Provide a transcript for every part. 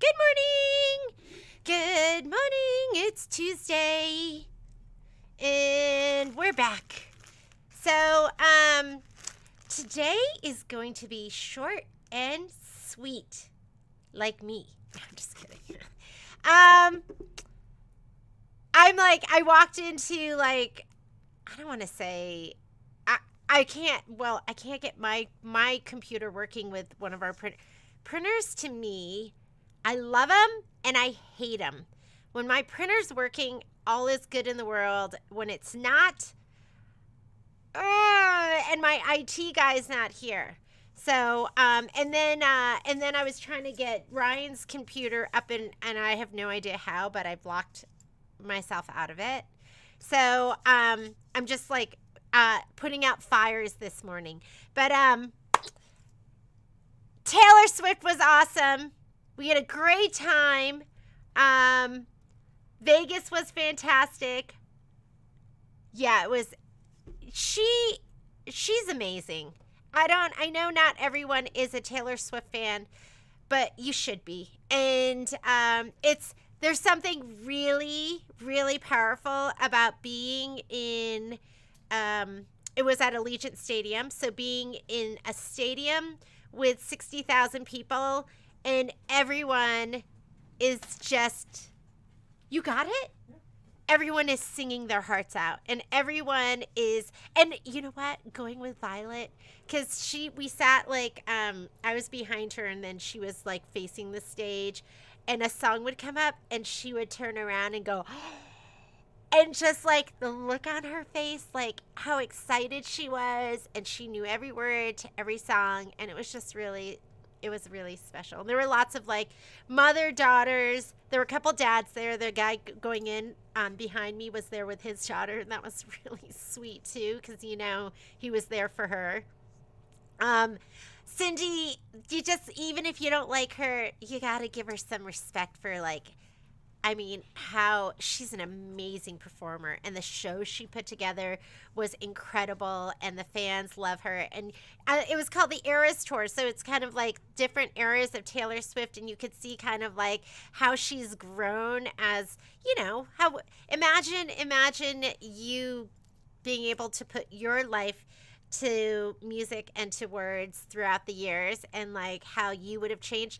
Good morning. Good morning. It's Tuesday. And we're back. So, today is going to be short and sweet. Like me. I'm just kidding. I walked into I don't want to say I can't get my computer working with one of our printers. To me, I love them and I hate them. When my printer's working, all is good in the world. When it's not, and my IT guy's not here. So, and then I was trying to get Ryan's computer up and I have no idea how, but I blocked myself out of it. So, I'm just putting out fires this morning. But, Taylor Swift was awesome. We had a great time. Vegas was fantastic. Yeah, it was. She's amazing. I know not everyone is a Taylor Swift fan, but you should be. And there's something really, really powerful about being in. It was at Allegiant Stadium, so being in a stadium with 60,000 people and everyone is just, you got it? Everyone is singing their hearts out and everyone is, and you know what? Going with Violet, because we sat I was behind her and then she was facing the stage and a song would come up and she would turn around and go, and just the look on her face, how excited she was, and she knew every word to every song, and it was really special. And there were lots of mother daughters. There were a couple dads there. The guy going in behind me was there with his daughter, and that was really sweet too, because he was there for her. Cindy, even if you don't like her, you gotta give her some respect for how she's an amazing performer, and the show she put together was incredible, and the fans love her. And it was called the Eras Tour, so it's kind of different eras of Taylor Swift, and you could see kind of how she's grown as, how imagine you being able to put your life to music and to words throughout the years, and how you would have changed.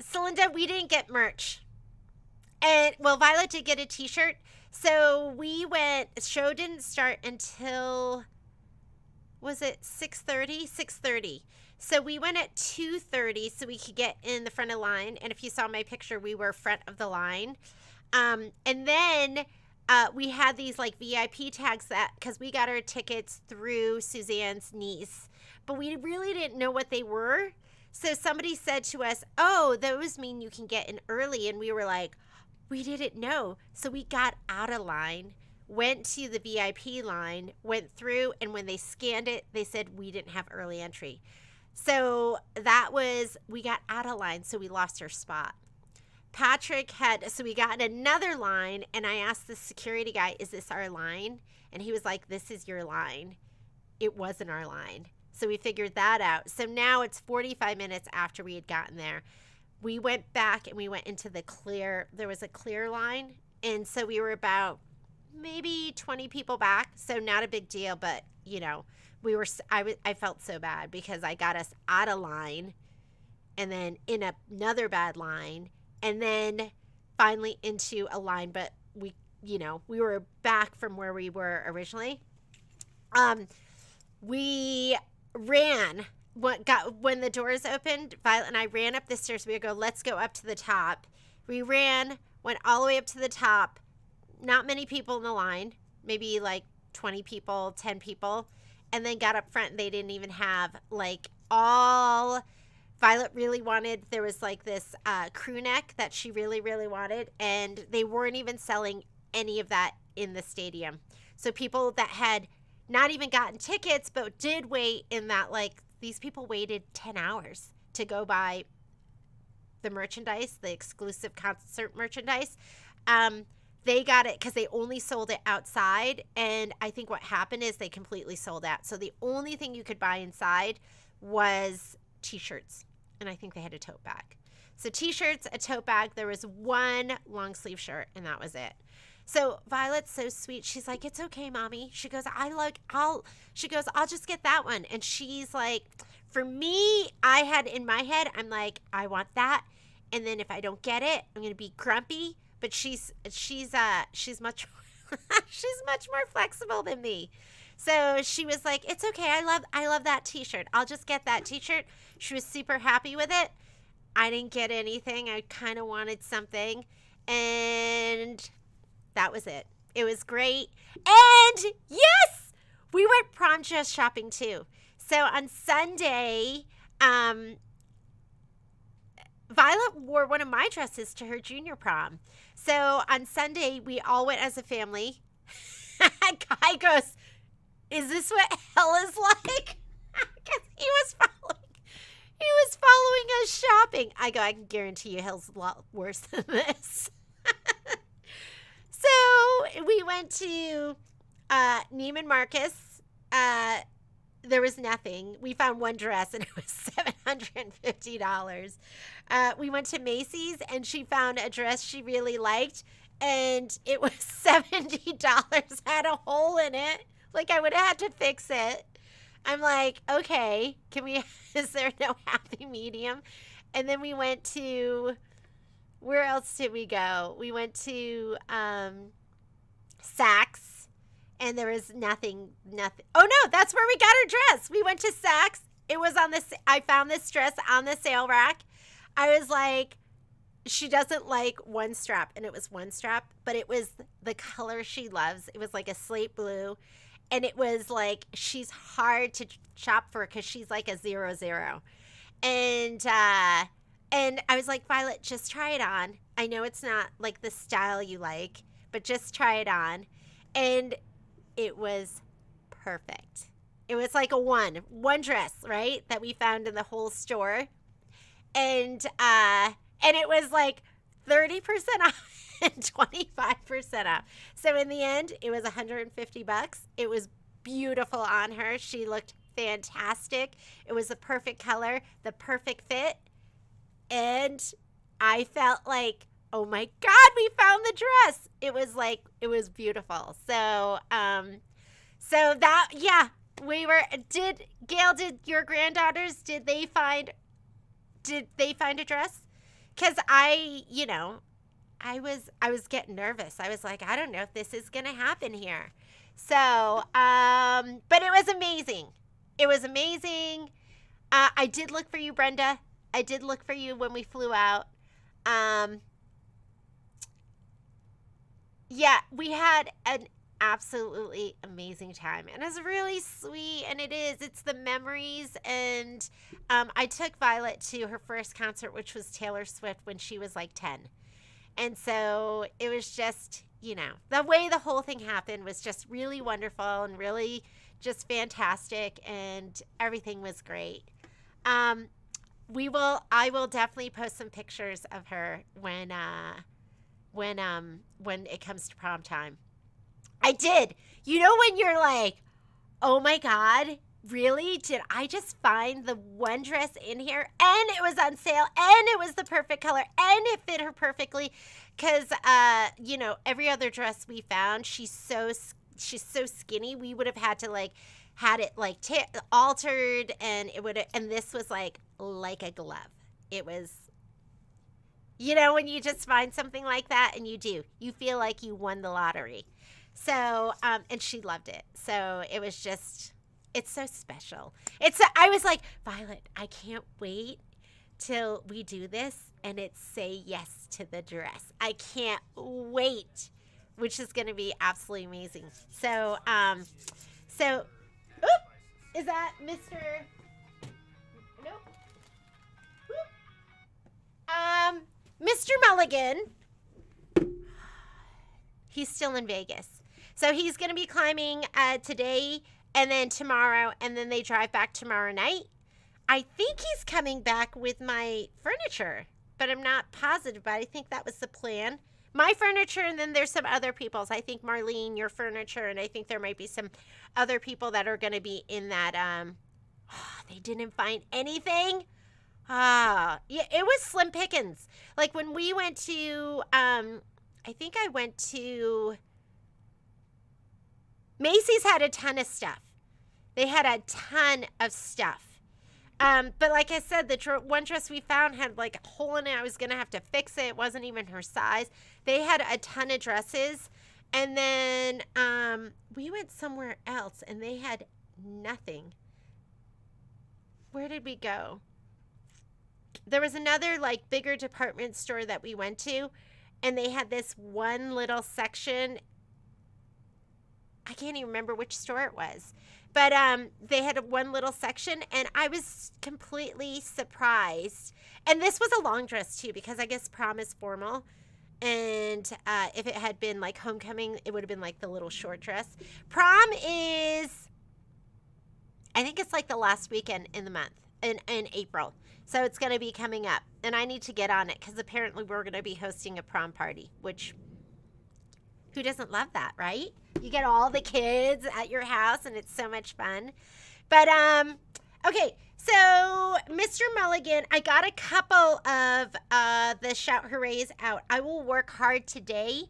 Celinda, we didn't get merch. And, Violet did get a t-shirt. So we went, show didn't start until, was it 6:30? 6:30. So we went at 2:30 so we could get in the front of the line. And if you saw my picture, we were front of the line. And then we had these VIP tags because we got our tickets through Suzanne's niece. But we really didn't know what they were. So somebody said to us, oh, those mean you can get in early. And we were like, we didn't know. So we got out of line, went to the VIP line, went through, and when they scanned it, they said we didn't have early entry. So we got out of line, so we lost our spot. So we got in another line, and I asked the security guy, is this our line? And he was like, this is your line. It wasn't our line. So we figured that out. So now it's 45 minutes after we had gotten there. We went back and we went into there was a clear line. And so we were about maybe 20 people back. So not a big deal, but I felt so bad because I got us out of line and then in another bad line and then finally into a line. But we were back from where we were originally. We ran when the doors opened. Violet and I ran up the stairs. We would go, let's go up to the top. We ran, went all the way up to the top. Not many people in the line, maybe 20 people, 10 people, and then got up front and they didn't even have all Violet really wanted. There was this crew neck that she really, really wanted, and they weren't even selling any of that in the stadium. So people that had not even gotten tickets, but did wait in that, these people waited 10 hours to go buy the merchandise, the exclusive concert merchandise. They got it because they only sold it outside. And I think what happened is they completely sold out. So the only thing you could buy inside was t-shirts. And I think they had a tote bag. So t-shirts, a tote bag. There was one long sleeve shirt, and that was it. So Violet's so sweet. She's like, "It's okay, mommy." She goes, I'll just get that one. And she's like, for me, I had in my head, I'm like, I want that. And then if I don't get it, I'm going to be grumpy. But she's much, she's much more flexible than me. So she was like, "It's okay. I love that t-shirt. I'll just get that t-shirt." She was super happy with it. I didn't get anything. I kind of wanted something. And that was it. It was great. And yes, we went prom dress shopping too. So on Sunday, Violet wore one of my dresses to her junior prom. So on Sunday, we all went as a family. Guy goes, "Is this what hell is like?" Because he was following us shopping. I go, "I can guarantee you hell's a lot worse than this." So we went to Neiman Marcus. There was nothing. We found one dress and it was $750. We went to Macy's and she found a dress she really liked and it was $70. Had a hole in it. Like I would have had to fix it. I'm like, okay, is there no happy medium? And then we went to, where else did we go? We went to Saks, and there was nothing. Oh no, that's where we got our dress. We went to Saks. It was I found this dress on the sale rack. I was like, she doesn't like one strap, and it was one strap, but it was the color she loves. It was like a slate blue. And it was like, she's hard to shop for because she's like a 00. And I was like, "Violet, just try it on. I know it's not like the style you like, but just try it on." And it was perfect. It was like a one dress, right? That we found in the whole store. And it was like 30% off. And 25% off. So in the end, it was $150. It was beautiful on her. She looked fantastic. It was the perfect color, the perfect fit. And I felt like, oh my God, we found the dress. It was beautiful. So, Gail, did your granddaughters, did they find a dress? Because I was getting nervous. I was like, I don't know if this is going to happen here. So, but it was amazing. It was amazing. I did look for you, Brenda. I did look for you when we flew out. Yeah, we had an absolutely amazing time. And it was really sweet. And it's the memories. And I took Violet to her first concert, which was Taylor Swift when she was like 10. And so it was just, the way the whole thing happened was just really wonderful and really just fantastic, and everything was great. I will definitely post some pictures of her when it comes to prom time. I did. When you're like, "Oh my God, really? Did I just find the one dress in here? And it was on sale, and it was the perfect color, and it fit her perfectly." Because, every other dress we found, she's so skinny. We would have had to had it altered, and and this was like a glove. It was, when you just find something like that, and you feel like you won the lottery. So, and she loved it. So it was just, it's so special. I was like, "Violet, I can't wait till we do this and it's say yes to the dress. I can't wait," which is going to be absolutely amazing. So, is that Mr. Nope. Mr. Mulligan, he's still in Vegas. So he's going to be climbing today and then tomorrow, and then they drive back tomorrow night. I think he's coming back with my furniture, but I'm not positive, but I think that was the plan. My furniture, and then there's some other people's. I think, Marlene, your furniture, and I think there might be some other people that are going to be in that. They didn't find anything. Yeah, it it was slim pickings. Like when we went to, I think I went to, Macy's had a ton of stuff. They had a ton of stuff. But like I said, the one dress we found had like a hole in it. I was going to have to fix it. It wasn't even her size. They had a ton of dresses. And then we went somewhere else and they had nothing. Where did we go? There was another like bigger department store that we went to. And they had this one little section. I can't even remember which store it was. But they had one little section, and I was completely surprised. And this was a long dress, too, because I guess prom is formal. And if it had been, like, homecoming, it would have been, like, the little short dress. Prom is, I think it's, like, the last weekend in the month, in April. So it's going to be coming up. And I need to get on it, because apparently we're going to be hosting a prom party, which, who doesn't love that, right? You get all the kids at your house, and it's so much fun. But, okay, so Mr. Mulligan, I got a couple of the Shout Hoorays out. I will work hard today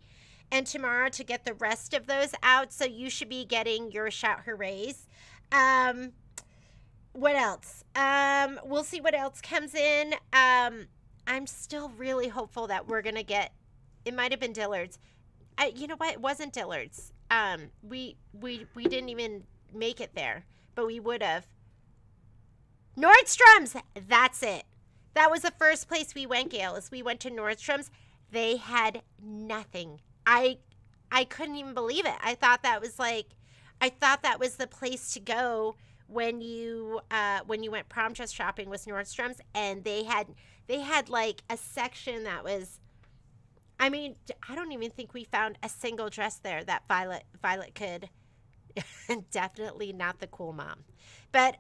and tomorrow to get the rest of those out, so you should be getting your Shout Hoorays. What else? We'll see what else comes in. I'm still really hopeful that we're going to get, it might have been Dillard's. You know what? It wasn't Dillard's. We didn't even make it there, but we would have. Nordstrom's. That's it. That was the first place we went, Gail, is we went to Nordstrom's. They had nothing. I couldn't even believe it. I thought that was the place to go when you went prom dress shopping was Nordstrom's, and they had like a section that was, I mean, I don't even think we found a single dress there that Violet could. Definitely not the cool mom. But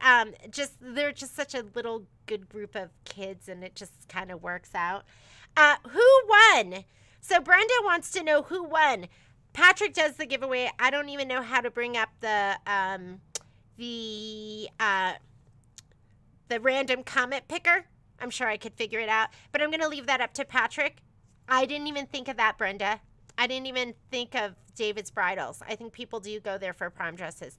they're just such a little good group of kids, and it just kind of works out. Who won? So Brenda wants to know who won. Patrick does the giveaway. I don't even know how to bring up the random comment picker. I'm sure I could figure it out, but I'm going to leave that up to Patrick. I didn't even think of that, Brenda. I didn't even think of David's Bridals. I think people do go there for prom dresses.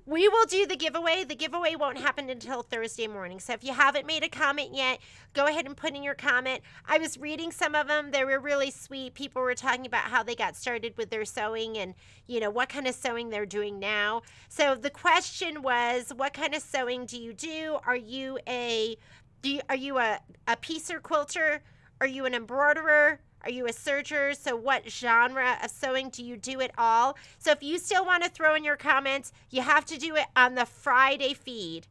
We will do the giveaway. The giveaway won't happen until Thursday morning. So if you haven't made a comment yet, go ahead and put in your comment. I was reading some of them. They were really sweet. People were talking about how they got started with their sewing and, you know, what kind of sewing they're doing now. So the question was, what kind of sewing do you do? Are you a piecer quilter? Are you an embroiderer? Are you a serger? So what genre of sewing do you do it all? So if you still want to throw in your comments, you have to do it on the Friday feed.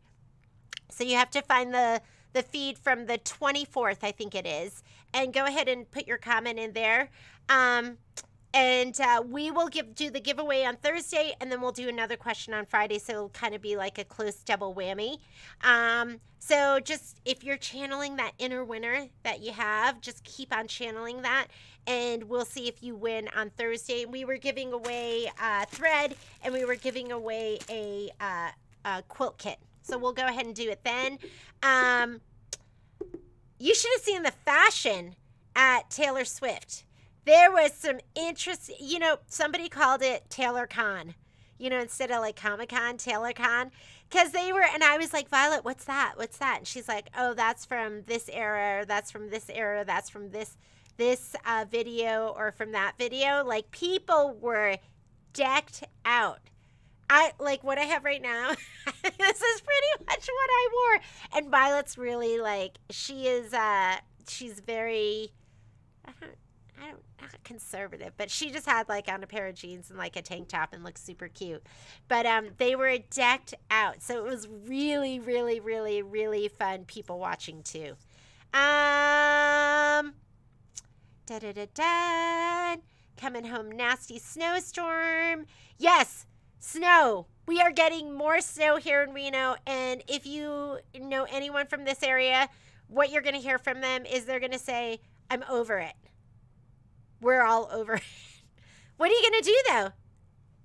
So you have to find the feed from the 24th, I think it is, and go ahead and put your comment in there. We will do the giveaway on Thursday, and then we'll do another question on Friday, so it'll kind of be like a close double whammy. So just, if you're channeling that inner winner that you have, just keep on channeling that, and we'll see if you win on Thursday. We were giving away a thread, and we were giving away a quilt kit. So we'll go ahead and do it then. You should have seen the fashion at Taylor Swift. There was some interest, you know, somebody called it Taylor Con, you know, instead of like Comic-Con, Taylor Con, because they were, and I was like, Violet, what's that? What's that? And she's like, oh, that's from this era, or that's from this era, that's from this video, or from that video. Like, people were decked out. I like what I have right now. This is pretty much what I wore. And Violet's really like, she's very, not conservative, but she just had like on a pair of jeans and like a tank top and looked super cute. But they were decked out, so it was really, really, really, really fun people watching too. Coming home, nasty snowstorm. Yes, snow. We are getting more snow here in Reno, and if you know anyone from this area, what you're going to hear from them is they're going to say, I'm over it. We're all over it. What are you going to do, though?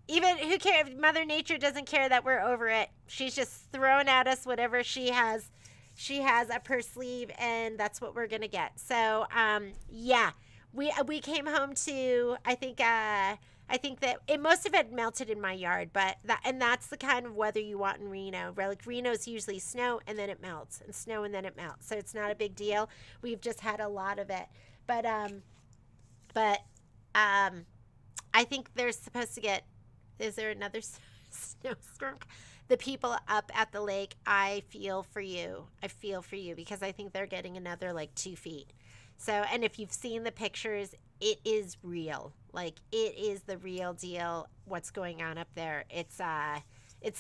Even, who cares? Mother Nature doesn't care that we're over it. She's just throwing at us whatever she has She has a purse sleeve, and that's what we're gonna get. So, yeah, we came home to. I think that it must have had melted in my yard, but that's the kind of weather you want in Reno. Where like Reno's usually snow and then it melts, and snow and then it melts, so it's not a big deal. We've just had a lot of it, but but I think they're supposed to get. Is there another snowstorm? The people up at the lake, I feel for you. I feel for you because I think they're getting another like 2 feet. So, and if you've seen the pictures, it is real. Like it is the real deal. What's going on up there? It's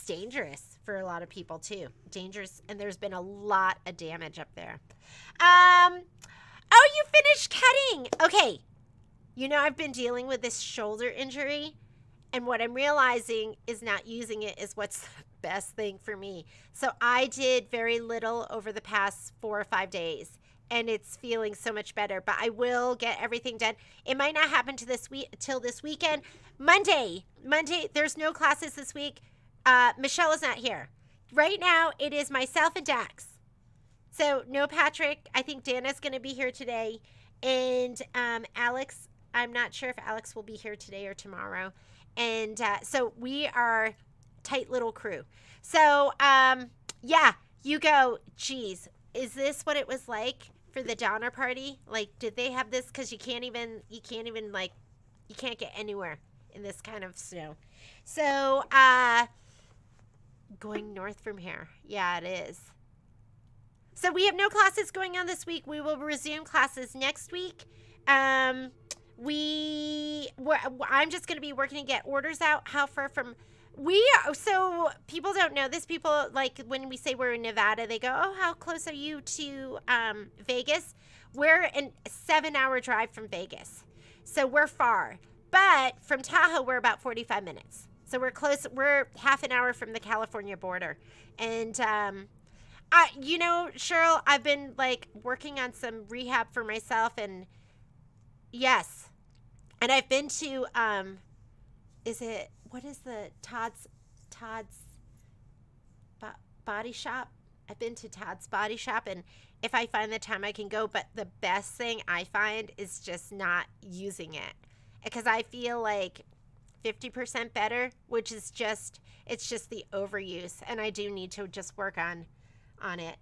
dangerous for a lot of people too. Dangerous, and there's been a lot of damage up there. Oh, you finished cutting. Okay. You know, I've been dealing with this shoulder injury, and what I'm realizing is not using it is what's the best thing for me. So I did very little over the past 4 or 5 days, and it's feeling so much better. But I will get everything done. It might not happen to this week till this weekend. Monday. There's no classes this week. Michelle is not here. Right now, it is myself and Dax. So no Patrick. I think Dana's going to be here today, and Alex. I'm not sure if Alex will be here today or tomorrow. And so we are tight little crew. So, yeah, you go, geez, is this what it was like for the Donner Party? Like, did they have this? Because you can't get anywhere in this kind of snow. So, going north from here. Yeah, it is. So we have no classes going on this week. We will resume classes next week. I'm just going to be working to get orders out. How far from so people don't know this. People, like, when we say we're in Nevada, they go, oh, how close are you to Vegas? We're a 7-hour drive from Vegas, so we're far. But from Tahoe, we're about 45 minutes, so we're close. We're half an hour from the California border. And Cheryl, I've been like working on some rehab for myself, and yes. And I've been to, what is the Todd's Body Shop? I've been to Todd's Body Shop, and if I find the time I can go, but the best thing I find is just not using it, because I feel like 50% better, which is it's just the overuse, and I do need to just work on it.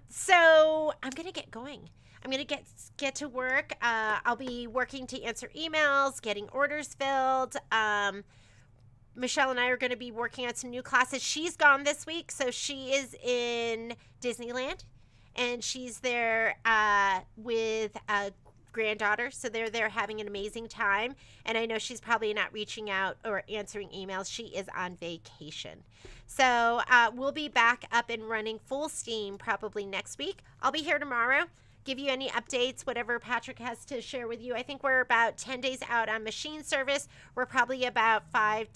So I'm going to get going. I'm going to get to work. I'll be working to answer emails, getting orders filled. Michelle and I are going to be working on some new classes. She's gone this week, so she is in Disneyland, and she's there with a granddaughter. So they're there having an amazing time, and I know she's probably not reaching out or answering emails. She is on vacation. So we'll be back up and running full steam probably next week. I'll be here tomorrow. Give you any updates, whatever Patrick has to share with you. I think we're about 10 days out on machine service. We're probably about five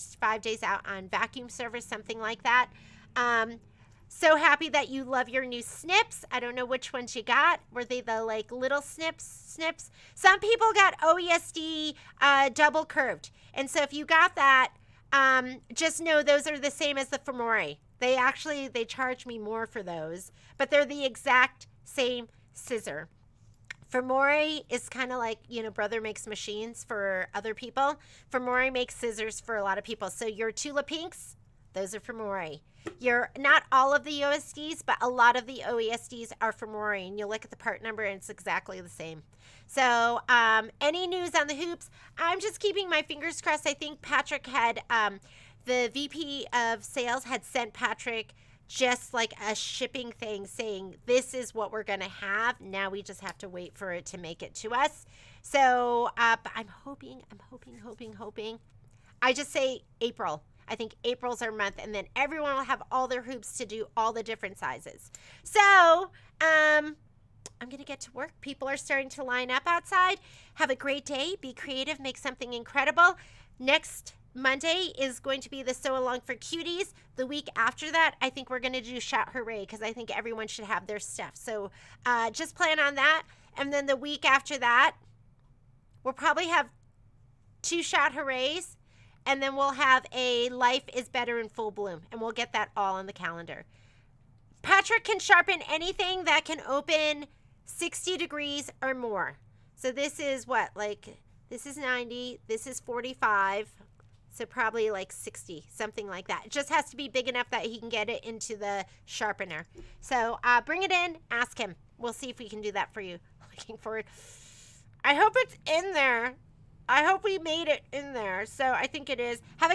days out on vacuum service, something like that. So happy that you love your new snips. I don't know which ones you got. Were they the like little snips? Some people got OESD double curved. And so if you got that, just know those are the same as the Femore. They charge me more for those, but they're the exact same scissor. Femore is kind of like, Brother makes machines for other people. Femore makes scissors for a lot of people. So your Tula Pinks, those are Femore. You're not all of the OSDs, but a lot of the OESDs are Femore, and you'll look at the part number and it's exactly the same. So any news on the hoops? I'm just keeping my fingers crossed. I think Patrick had, the VP of sales had sent Patrick just like a shipping thing saying, this is what we're going to have. Now we just have to wait for it to make it to us. So, but I'm hoping. I just say April. I think April's our month, and then everyone will have all their hoops to do all the different sizes. So, I'm going to get to work. People are starting to line up outside. Have a great day. Be creative. Make something incredible. Next Monday is going to be the Sew Along for Cuties. The week after that, I think we're going to do Shout Hooray, because I think everyone should have their stuff. So just plan on that. And then the week after that, we'll probably have 2 Shout Hoorays, and then we'll have a Life is Better in Full Bloom, and we'll get that all on the calendar. Patrick can sharpen anything that can open 60 degrees or more. So this is what, like, this is 90, this is 45, so probably like 60, something like that. It just has to be big enough that he can get it into the sharpener. So bring it in, ask him. We'll see if we can do that for you. Looking forward. I hope it's in there. I hope we made it in there. So I think it is. Have a